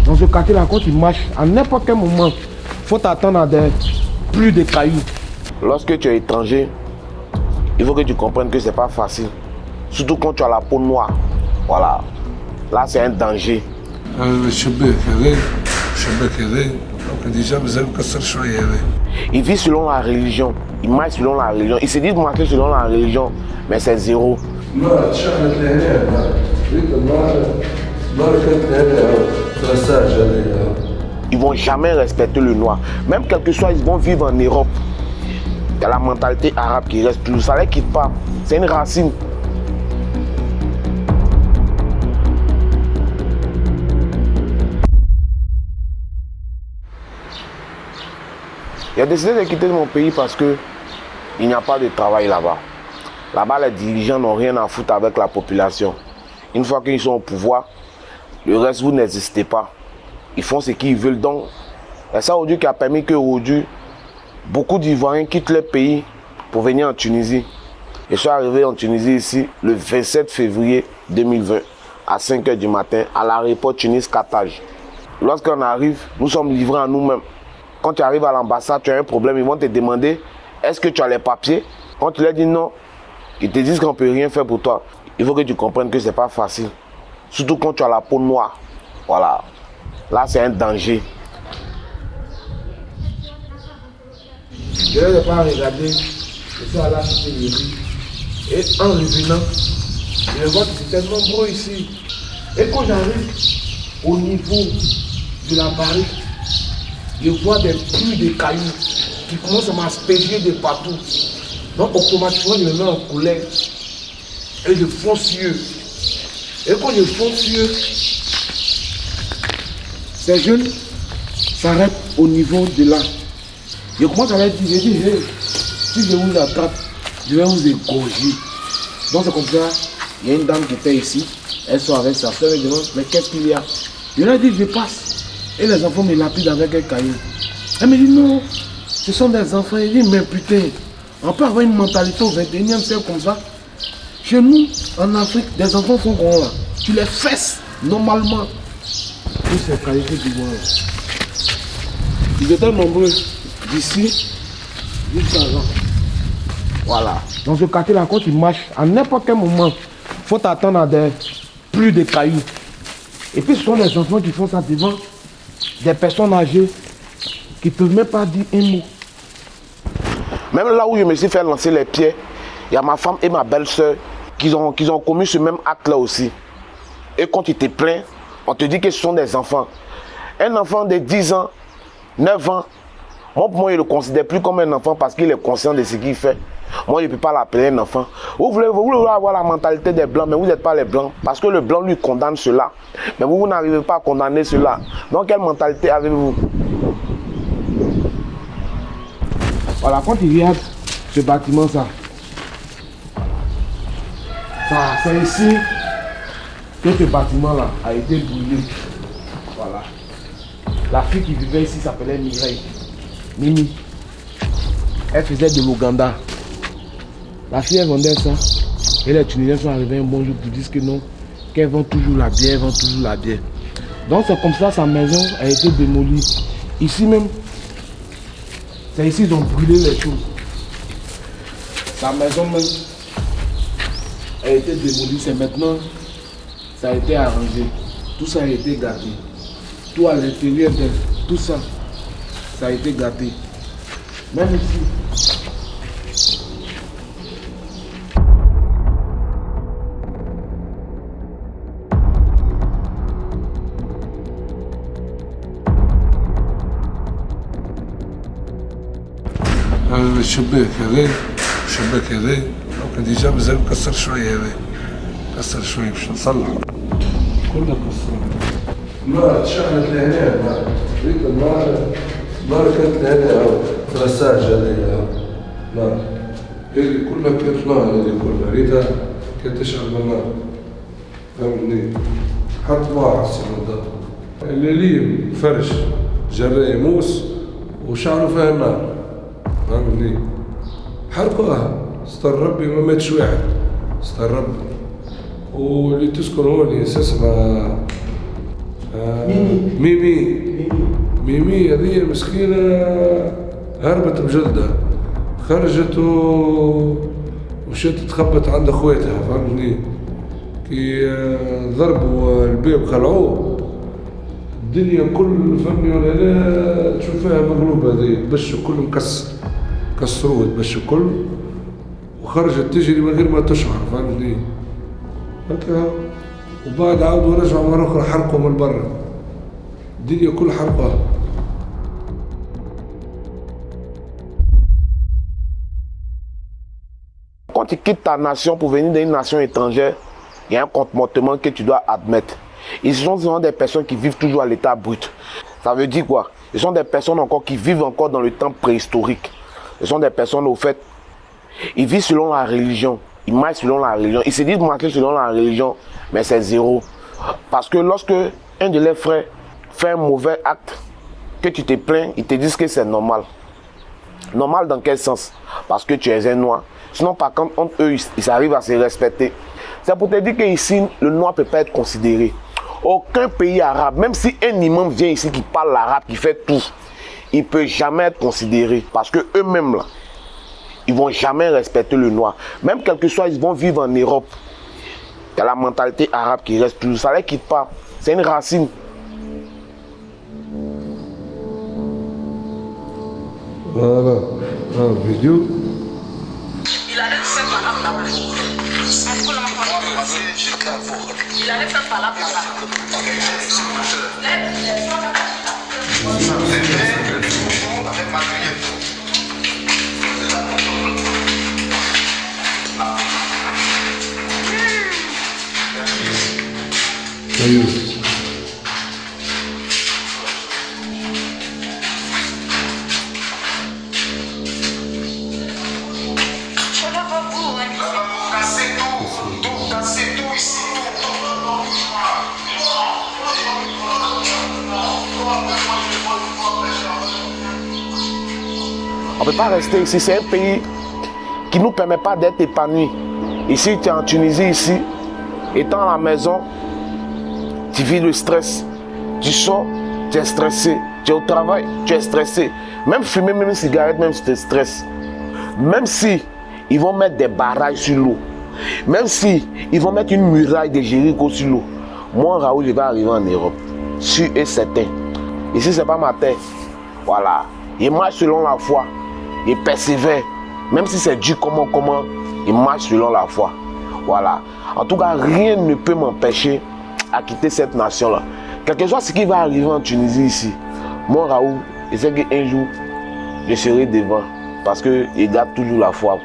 Dans ce quartier-là, quand tu marches, à n'importe quel moment, il faut t'attendre à des pluies de cailloux. Lorsque tu es étranger, il faut que tu comprennes que c'est pas facile. Surtout quand tu as la peau noire. Voilà. Là, c'est un danger. Ils vivent selon la religion. Ils marchent selon la religion. Ils se disent marcher selon la religion, mais c'est zéro. Ils vont jamais respecter le noir. Même quel que soit, ils vont vivre en Europe. Il y a la mentalité arabe qui reste toujours. Ça ne les quitte pas. C'est une racine. Il a décidé de quitter mon pays parce qu'il n'y a pas de travail là-bas. Là-bas, les dirigeants n'ont rien à foutre avec la population. Une fois qu'ils sont au pouvoir, le reste, vous n'existez pas. Ils font ce qu'ils veulent. Donc, c'est ça aujourd'hui qui a permis qu'aujourd'hui, beaucoup d'Ivoiriens quittent leur pays pour venir en Tunisie. Je suis arrivé en Tunisie ici le 27 février 2020 à 5h du matin à l'aéroport Tunis-Carthage. Lorsqu'on arrive, nous sommes livrés à nous-mêmes. Quand tu arrives à l'ambassade, tu as un problème, ils vont te demander est-ce que tu as les papiers. Quand tu leur dis non, ils te disent qu'on ne peut rien faire pour toi. Il faut que tu comprennes que ce n'est pas facile. Surtout quand tu as la peau noire. Voilà. Là, c'est un danger. Je n'ai pas regardé. Je suis allé acheter le riz. Et en revenant, je vois que c'est tellement beau ici. Et quand j'arrive au niveau de la barrique, je vois des pluies de cailloux qui commencent à m'asperger de partout. Donc automatiquement, je me mets en colère. Et je fonce sur eux. Et quand je fonce sur eux, ces jeunes s'arrêtent au niveau de là. Je commence à leur dire, je dis, hey, si je vous attrape, je vais vous égorger. Donc c'est comme ça, il y a une dame qui était ici, elle sort avec sa soeur, elle me demande, mais qu'est-ce qu'il y a? Je leur dis, je passe. Et les enfants me lapident avec un caillou. Elle me dit, non, ce sont des enfants. Elle dit, mais putain, on peut avoir une mentalité au 21e siècle comme ça. Chez nous, en Afrique, des enfants font comme là. Tu les fesses, normalement. Tous ces qualités du monde. Ils étaient nombreux d'ici jusqu'à là. Voilà. Dans ce quartier-là, quand tu marches, à n'importe quel moment, il faut t'attendre à des pluies de cailloux. Et puis ce sont les enfants qui font ça devant des personnes âgées qui ne peuvent même pas dire un mot. Même là où je me suis fait lancer les pieds, il y a ma femme et ma belle-sœur qui ont commis ce même acte-là aussi. Et quand tu te plains, on te dit que ce sont des enfants. Un enfant de 10 ans, 9 ans, moi, pour moi, je ne le considère plus comme un enfant parce qu'il est conscient de ce qu'il fait. Moi, je ne peux pas l'appeler un enfant. Vous voulez avoir la mentalité des Blancs, mais vous n'êtes pas les Blancs. Parce que le Blanc lui condamne cela. Mais vous n'arrivez pas à condamner cela. Donc, quelle mentalité avez-vous? Voilà, quand tu regardes ce bâtiment, ça c'est ici que ce bâtiment-là a été brûlé. Voilà. La fille qui vivait ici s'appelait Mireille. Mimi. Elle faisait de l'Ouganda. La fille, elle vendait ça. Et les Tunisiens sont arrivés un bon jour pour dire que non, qu'elle vend toujours la bière, elle vend toujours la bière. Donc c'est comme ça, sa maison a été démolie. Ici même, c'est ici qu'ils ont brûlé les choses. Sa maison même a été démolie. C'est maintenant, ça a été arrangé. Tout ça a été gâté. Tout à l'intérieur d'elle, tout ça, ça a été gâté. Même ici. الشباك هذا لو كان ديجا مازال مكسر شويه هذا كسر شويه باش نصلحه كله كسر النار تشعلت لهنا ريت النار كانت لهنا ترساج هذه نار هذه كلها كانت نار هذه كلها ريتها كانت تشعل بالنار فهمتني حط واحد السيموندا الليليم فرش جراي موس وشعلوا فيها النار فهمتني حرقوها استر ربي ما ماتش واحد استر ربي واللي تسكن هون اساسها ميمي هذه مسكينة هربت بجلدها، خرجت ومشيت تخبت عند اخواتها، فهمتني؟ كي ضربوا الباب خلعوه، الدنيا كل فهمني ولا لا تشوف فيها مقلوبة هذه، تبش كل مكسر، كسروه تبش كل، وخرجت تجري من غير ما تشعر، فهمتني؟ هكا وبعد عاودوا رجعوا مرة أخرى حرقوا من برا، الدنيا كل حرقها. Quand tu quittes ta nation pour venir dans une nation étrangère, il y a un comportement que tu dois admettre. Ils sont souvent des personnes qui vivent toujours à l'état brut. Ça veut dire quoi? Ce sont des personnes encore qui vivent encore dans le temps préhistorique. Ce sont des personnes au fait, ils vivent selon la religion, ils marchent selon la religion. Ils se disent marcher selon la religion, mais c'est zéro. Parce que lorsque un de leurs frères fait un mauvais acte, que tu te plains, ils te disent que c'est normal. Normal dans quel sens? Parce que tu es un noir. Sinon, par contre, entre eux, ils arrivent à se respecter. C'est pour te dire qu'ici, le noir ne peut pas être considéré. Aucun pays arabe, même si un imam vient ici qui parle l'arabe, qui fait tout, il ne peut jamais être considéré. Parce qu'eux-mêmes, là, ils ne vont jamais respecter le noir. Même quel que soit, ils vont vivre en Europe. Il y a la mentalité arabe qui reste toujours. Ça ne les quitte pas. C'est une racine. Voilà, un vidéo. Il allait faire par là-bas. Il allait faire par là-bas. On ne peut pas rester ici. C'est un pays qui ne nous permet pas d'être épanouis. Ici, tu es en Tunisie, ici, étant à la maison, tu vis le stress. Tu sors, tu es stressé. Tu es au travail, tu es stressé. Même fumer, même une cigarette, même si tu es stressé. Même si ils vont mettre des barrages sur l'eau, même si ils vont mettre une muraille de Jéricho sur l'eau, moi, Raoul, je vais arriver en Europe. Sûr et certain. Ici, ce n'est pas ma terre. Voilà. Il marche selon la foi. Il persévère. Même si c'est dur comment, il marche selon la foi. Voilà. En tout cas, rien ne peut m'empêcher à quitter cette nation-là. Quel que soit ce qui va arriver en Tunisie ici, moi, Raoul, je sais qu'un jour, je serai devant. Parce qu'il garde toujours la foi.